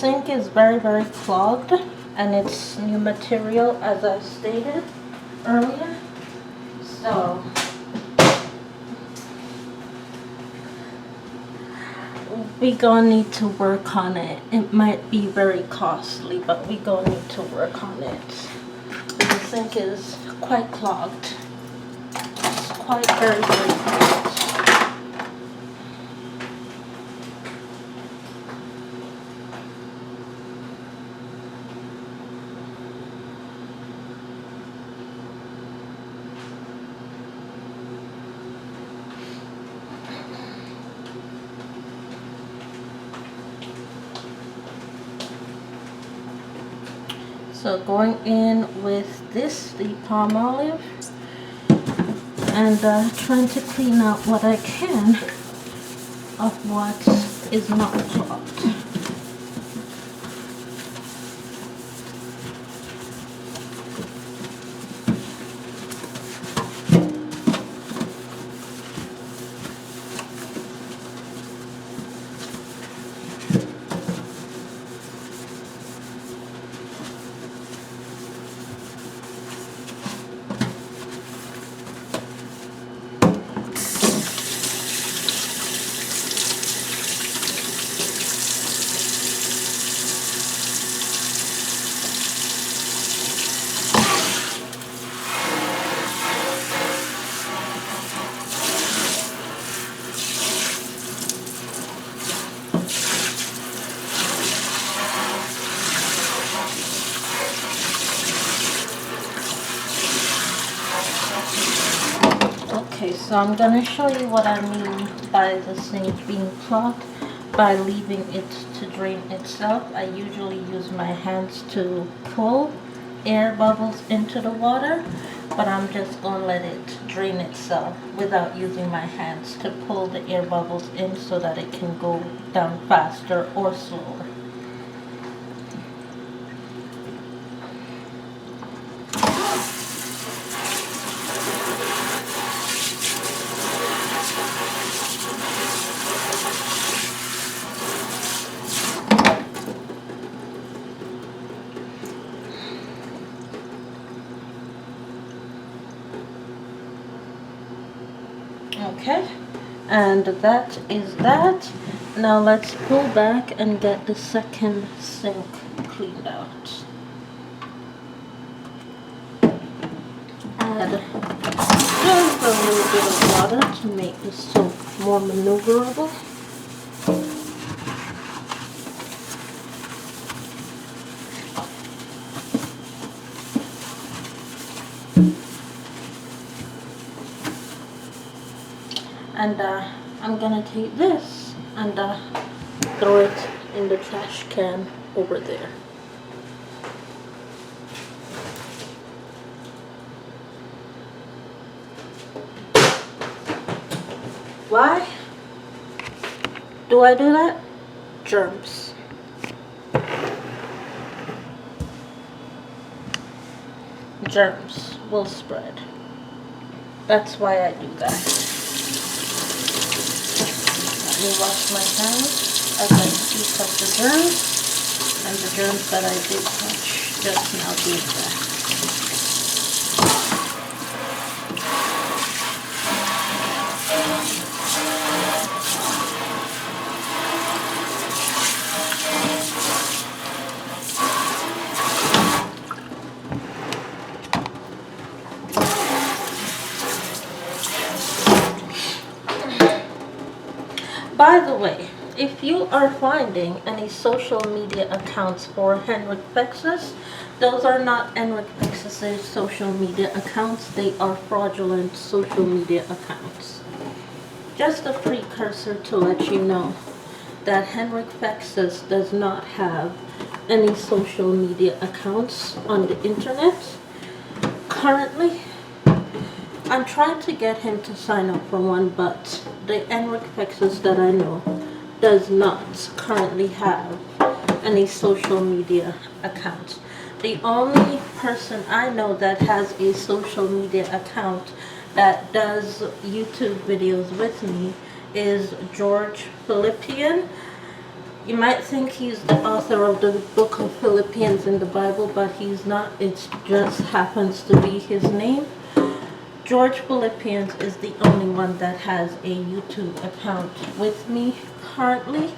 sink is very clogged, and it's new material as I stated earlier. So we gonna need to work on it. It might be very costly, but we gonna need to work on it. The sink is quite clogged. It's quite very clogged. So going in with this, the Palmolive, and trying to clean out what I can of what is not clogged. Okay, so I'm gonna show you what I mean by the sink being clogged by leaving it to drain itself. I usually use my hands to pull air bubbles into the water, but I'm just gonna let it drain itself without using my hands to pull the air bubbles in so that it can go down faster or slower. Okay, and that is that. Now let's pull back and get the second sink cleaned out. Add just a little bit of water to make the soap more maneuverable. And I'm gonna take this and throw it in the trash can over there. Why do I do that? Germs. Germs will spread. That's why I do that. Let me wash my hands as I pick up the germs, and the germs that I did touch just now did that. By the way, if you are finding any social media accounts for Henrik Fexus, those are not Henrik Fexus's social media accounts. They are fraudulent social media accounts. Just a precursor to let you know that Henrik Fexus does not have any social media accounts on the internet currently. I'm trying to get him to sign up for one, but the Henrik Fexus that I know does not currently have any social media accounts. The only person I know that has a social media account that does YouTube videos with me is George Philippian. You might think he's the author of the book of Philippians in the Bible, but he's not. It just happens to be his name. George Philippians is the only one that has a YouTube account with me currently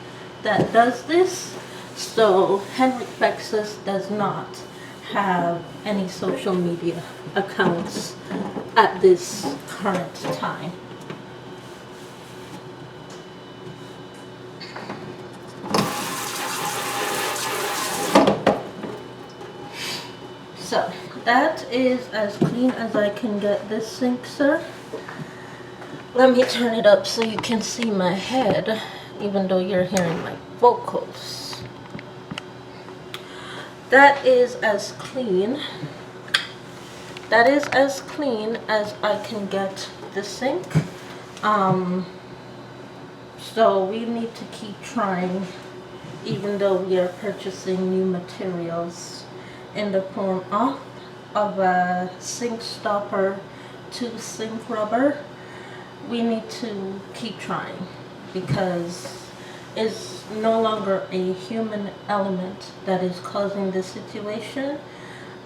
that does this. So Henrik Fexus does not have any social media accounts at this current time. So that is as clean as I can get this sink, sir. Let me turn it up so you can see my head, even though you're hearing my vocals. That is as clean. That is as clean as I can get the sink. So we need to keep trying, even though we are purchasing new materials in the form of a sink stopper to sink rubber. We need to keep trying because it's no longer a human element that is causing this situation.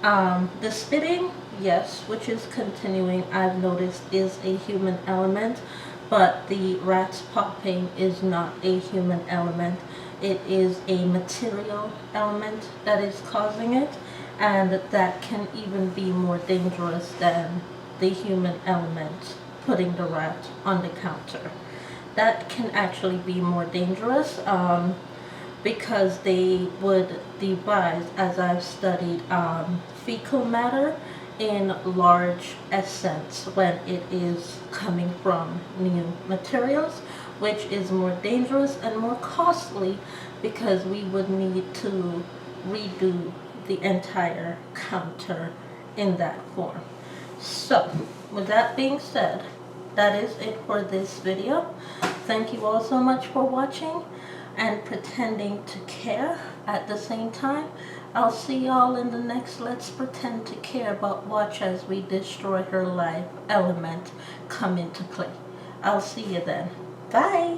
The spitting, yes, which is continuing, I've noticed is a human element, but the rats popping is not a human element. It is a material element that is causing it, and that can even be more dangerous than the human element putting the rat on the counter. That can actually be more dangerous because they would devise, as I've studied, fecal matter in large essence when it is coming from new materials, which is more dangerous and more costly because we would need to redo the entire counter in that form. So, with that being said, that is it for this video. Thank you all so much for watching and pretending to care at the same time. I'll see y'all in the next Let's Pretend to Care But Watch as we destroy her life element come into play. I'll see you then. Bye.